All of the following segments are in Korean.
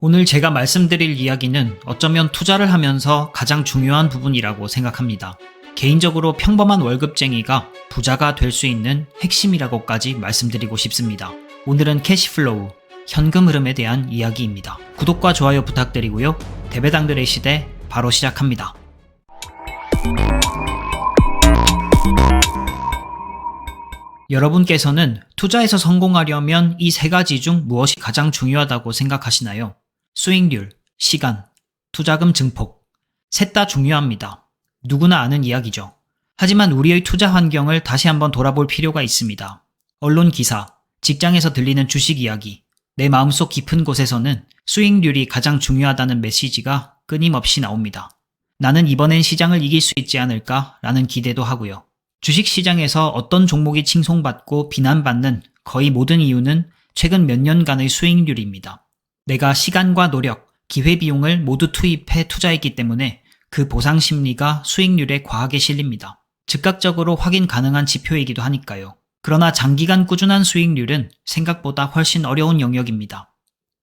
오늘 제가 말씀드릴 이야기는 어쩌면 투자를 하면서 가장 중요한 부분이라고 생각합니다. 개인적으로 평범한 월급쟁이가 부자가 될 수 있는 핵심이라고까지 말씀드리고 싶습니다. 오늘은 캐시플로우, 현금 흐름에 대한 이야기입니다. 구독과 좋아요 부탁드리고요. 대배당들의 시대 바로 시작합니다. 여러분께서는 투자에서 성공하려면 이 세 가지 중 무엇이 가장 중요하다고 생각하시나요? 수익률, 시간, 투자금 증폭. 셋 다 중요합니다. 누구나 아는 이야기죠. 하지만 우리의 투자 환경을 다시 한번 돌아볼 필요가 있습니다. 언론 기사, 직장에서 들리는 주식 이야기, 내 마음속 깊은 곳에서는 수익률이 가장 중요하다는 메시지가 끊임없이 나옵니다. 나는 이번엔 시장을 이길 수 있지 않을까 라는 기대도 하고요. 주식시장에서 어떤 종목이 칭송받고 비난받는 거의 모든 이유는 최근 몇 년간의 수익률입니다. 내가 시간과 노력, 기회비용을 모두 투입해 투자했기 때문에 그 보상 심리가 수익률에 과하게 실립니다. 즉각적으로 확인 가능한 지표이기도 하니까요. 그러나 장기간 꾸준한 수익률은 생각보다 훨씬 어려운 영역입니다.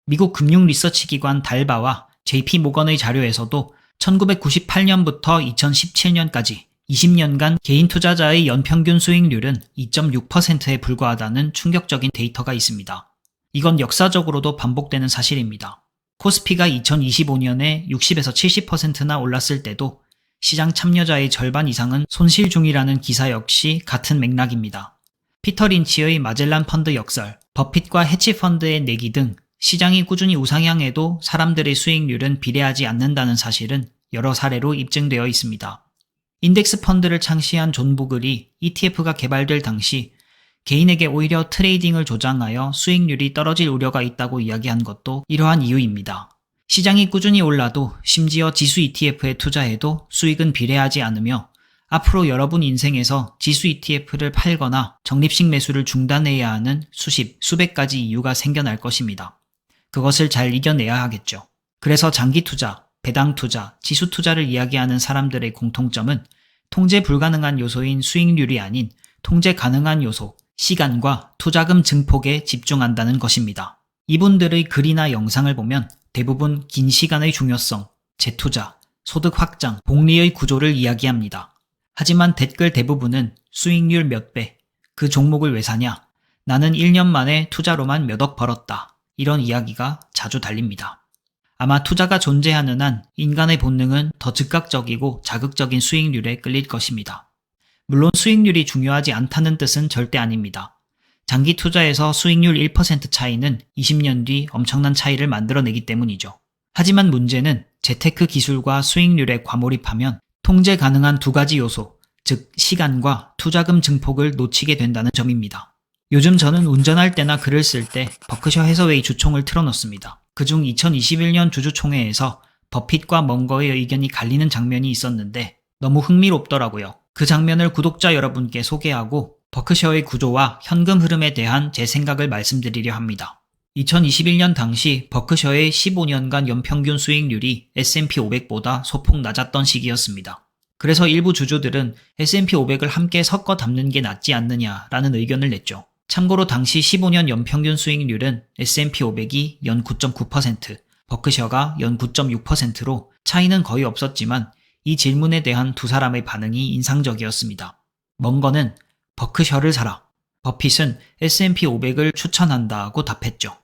미국 금융 리서치 기관 달바와 JP 모건의 자료에서도 1998년부터 2017년까지 20년간 개인 투자자의 연평균 수익률은 2.6%에 불과하다는 충격적인 데이터가 있습니다. 이건 역사적으로도 반복되는 사실입니다. 코스피가 2025년에 60에서 70%나 올랐을 때도 시장 참여자의 절반 이상은 손실 중이라는 기사 역시 같은 맥락입니다. 피터 린치의 마젤란 펀드 역설, 버핏과 해치펀드의 내기 등 시장이 꾸준히 우상향해도 사람들의 수익률은 비례하지 않는다는 사실은 여러 사례로 입증되어 있습니다. 인덱스 펀드를 창시한 존 보글이 ETF가 개발될 당시 개인에게 오히려 트레이딩을 조장하여 수익률이 떨어질 우려가 있다고 이야기한 것도 이러한 이유입니다. 시장이 꾸준히 올라도 심지어 지수 ETF에 투자해도 수익은 비례하지 않으며 앞으로 여러분 인생에서 지수 ETF를 팔거나 적립식 매수를 중단해야 하는 수십, 수백 가지 이유가 생겨날 것입니다. 그것을 잘 이겨내야 하겠죠. 그래서 장기 투자, 배당 투자, 지수 투자를 이야기하는 사람들의 공통점은 통제 불가능한 요소인 수익률이 아닌 통제 가능한 요소, 시간과 투자금 증폭에 집중한다는 것입니다. 이분들의 글이나 영상을 보면 대부분 긴 시간의 중요성, 재투자, 소득 확장, 복리의 구조를 이야기합니다. 하지만 댓글 대부분은 수익률 몇 배, 그 종목을 왜 사냐, 나는 1년 만에 투자로만 몇 억 벌었다, 이런 이야기가 자주 달립니다. 아마 투자가 존재하는 한 인간의 본능은 더 즉각적이고 자극적인 수익률에 끌릴 것입니다. 물론 수익률이 중요하지 않다는 뜻은 절대 아닙니다. 장기 투자에서 수익률 1% 차이는 20년 뒤 엄청난 차이를 만들어내기 때문이죠. 하지만 문제는 재테크 기술과 수익률에 과몰입하면 통제 가능한 두 가지 요소, 즉 시간과 투자금 증폭을 놓치게 된다는 점입니다. 요즘 저는 운전할 때나 글을 쓸 때 버크셔 해서웨이 주총을 틀어놓습니다. 그중 2021년 주주총회에서 버핏과 멍거의 의견이 갈리는 장면이 있었는데 너무 흥미롭더라고요. 그 장면을 구독자 여러분께 소개하고 버크셔의 구조와 현금 흐름에 대한 제 생각을 말씀드리려 합니다. 2021년 당시 버크셔의 15년간 연평균 수익률이 S&P 500보다 소폭 낮았던 시기였습니다. 그래서 일부 주주들은 S&P 500을 함께 섞어 담는 게 낫지 않느냐라는 의견을 냈죠. 참고로 당시 15년 연평균 수익률은 S&P 500이 연 9.9%, 버크셔가 연 9.6%로 차이는 거의 없었지만 이 질문에 대한 두 사람의 반응이 인상적이었습니다. 멍거는 버크셔를 사라, 버핏은 S&P 500을 추천한다고 답했죠.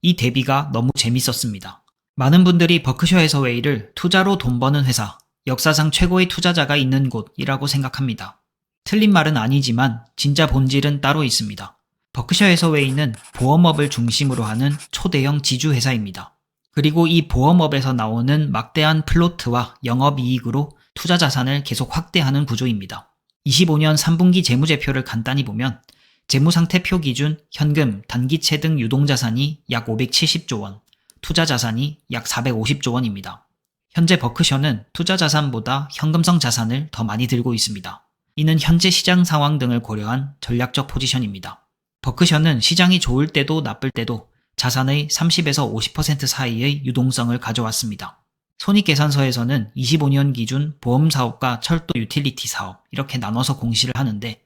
이 대비가 너무 재밌었습니다. 많은 분들이 버크셔 해서웨이를 투자로 돈 버는 회사, 역사상 최고의 투자자가 있는 곳이라고 생각합니다. 틀린 말은 아니지만 진짜 본질은 따로 있습니다. 버크셔 해서웨이는 보험업을 중심으로 하는 초대형 지주회사입니다. 그리고 이 보험업에서 나오는 막대한 플로트와 영업이익으로 투자 자산을 계속 확대하는 구조입니다. 25년 3분기 재무제표를 간단히 보면 재무상태표 기준 현금, 단기채 등 유동자산이 약 570조 원, 투자자산이 약 450조 원입니다. 현재 버크셔는 투자자산보다 현금성 자산을 더 많이 들고 있습니다. 이는 현재 시장 상황 등을 고려한 전략적 포지션입니다. 버크셔는 시장이 좋을 때도 나쁠 때도 자산의 30에서 50% 사이의 유동성을 가져왔습니다. 손익계산서에서는 25년 기준 보험사업과 철도 유틸리티 사업 이렇게 나눠서 공시를 하는데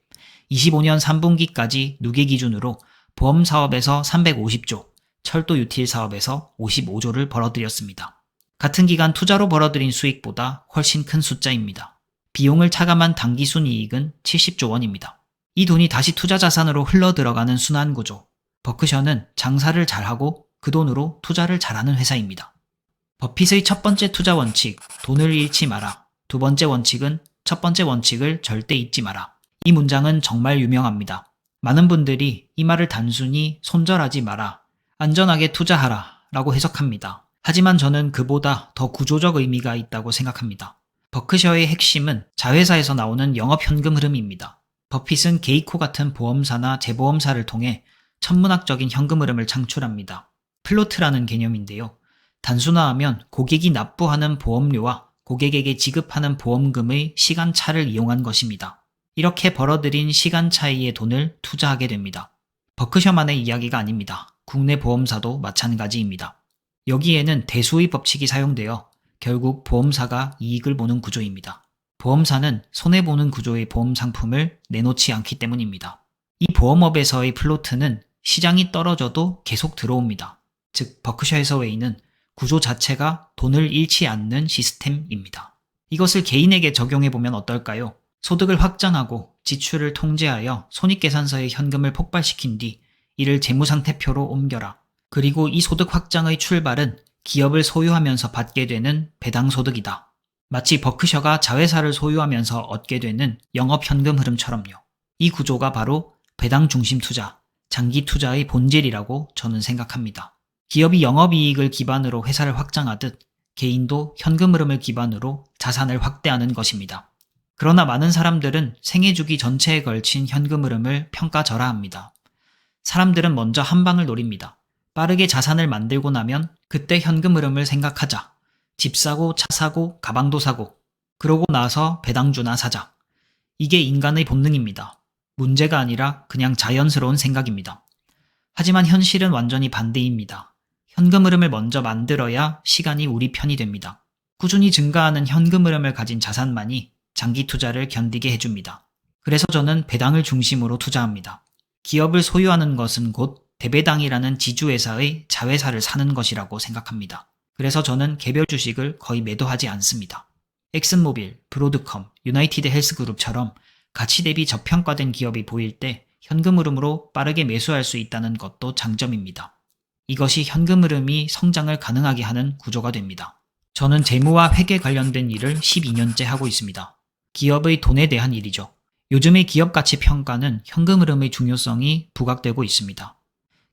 25년 3분기까지 누계 기준으로 보험사업에서 350조, 철도 유틸 사업에서 55조를 벌어들였습니다. 같은 기간 투자로 벌어들인 수익보다 훨씬 큰 숫자입니다. 비용을 차감한 당기 순이익은 70조 원입니다. 이 돈이 다시 투자 자산으로 흘러 들어가는 순환 구조. 버크셔는 장사를 잘하고 그 돈으로 투자를 잘하는 회사입니다. 버핏의 첫 번째 투자 원칙, 돈을 잃지 마라. 두 번째 원칙은 첫 번째 원칙을 절대 잊지 마라. 이 문장은 정말 유명합니다. 많은 분들이 이 말을 단순히 손절하지 마라, 안전하게 투자하라 라고 해석합니다. 하지만 저는 그보다 더 구조적 의미가 있다고 생각합니다. 버크셔의 핵심은 자회사에서 나오는 영업현금 흐름입니다. 버핏은 게이코 같은 보험사나 재보험사를 통해 천문학적인 현금 흐름을 창출합니다. 플로트라는 개념인데요. 단순화하면 고객이 납부하는 보험료와 고객에게 지급하는 보험금의 시간차를 이용한 것입니다. 이렇게 벌어들인 시간 차이의 돈을 투자하게 됩니다. 버크셔만의 이야기가 아닙니다. 국내 보험사도 마찬가지입니다. 여기에는 대수의 법칙이 사용되어 결국 보험사가 이익을 보는 구조입니다. 보험사는 손해보는 구조의 보험 상품을 내놓지 않기 때문입니다. 이 보험업에서의 플로트는 시장이 떨어져도 계속 들어옵니다. 즉 버크셔 해서웨이는 구조 자체가 돈을 잃지 않는 시스템입니다. 이것을 개인에게 적용해보면 어떨까요? 소득을 확장하고 지출을 통제하여 손익계산서의 현금을 폭발시킨 뒤 이를 재무상태표로 옮겨라. 그리고 이 소득 확장의 출발은 기업을 소유하면서 받게 되는 배당소득이다. 마치 버크셔가 자회사를 소유하면서 얻게 되는 영업현금 흐름처럼요. 이 구조가 바로 배당 중심 투자, 장기 투자의 본질이라고 저는 생각합니다. 기업이 영업이익을 기반으로 회사를 확장하듯 개인도 현금 흐름을 기반으로 자산을 확대하는 것입니다. 그러나 많은 사람들은 생애주기 전체에 걸친 현금 흐름을 평가절하합니다. 사람들은 먼저 한 방을 노립니다. 빠르게 자산을 만들고 나면 그때 현금 흐름을 생각하자. 집 사고, 차 사고, 가방도 사고. 그러고 나서 배당주나 사자. 이게 인간의 본능입니다. 문제가 아니라 그냥 자연스러운 생각입니다. 하지만 현실은 완전히 반대입니다. 현금 흐름을 먼저 만들어야 시간이 우리 편이 됩니다. 꾸준히 증가하는 현금 흐름을 가진 자산만이 장기 투자를 견디게 해줍니다. 그래서 저는 배당을 중심으로 투자합니다. 기업을 소유하는 것은 곧 대배당이라는 지주회사의 자회사를 사는 것이라고 생각합니다. 그래서 저는 개별 주식을 거의 매도하지 않습니다. 엑슨모빌, 브로드컴, 유나이티드 헬스그룹처럼 가치 대비 저평가된 기업이 보일 때 현금 흐름으로 빠르게 매수할 수 있다는 것도 장점입니다. 이것이 현금 흐름이 성장을 가능하게 하는 구조가 됩니다. 저는 재무와 회계 관련된 일을 12년째 하고 있습니다. 기업의 돈에 대한 일이죠. 요즘의 기업 가치 평가는 현금 흐름의 중요성이 부각되고 있습니다.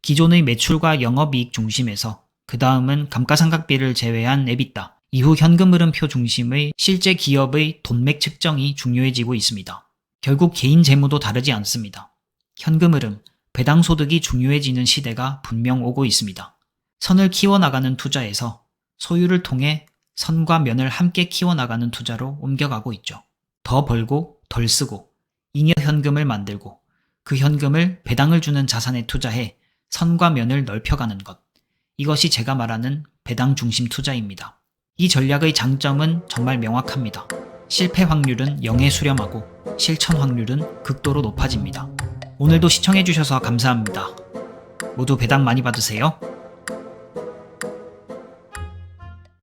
기존의 매출과 영업이익 중심에서 그 다음은 감가상각비를 제외한 에비타, 이후 현금 흐름표 중심의 실제 기업의 돈맥 측정이 중요해지고 있습니다. 결국 개인 재무도 다르지 않습니다. 현금 흐름, 배당 소득이 중요해지는 시대가 분명 오고 있습니다. 선을 키워나가는 투자에서 소유를 통해 선과 면을 함께 키워나가는 투자로 옮겨가고 있죠. 더 벌고 덜 쓰고 잉여 현금을 만들고 그 현금을 배당을 주는 자산에 투자해 선과 면을 넓혀가는 것. 이것이 제가 말하는 배당 중심 투자입니다. 이 전략의 장점은 정말 명확합니다. 실패 확률은 0에 수렴하고 실천 확률은 극도로 높아집니다. 오늘도 시청해주셔서 감사합니다. 모두 배당 많이 받으세요.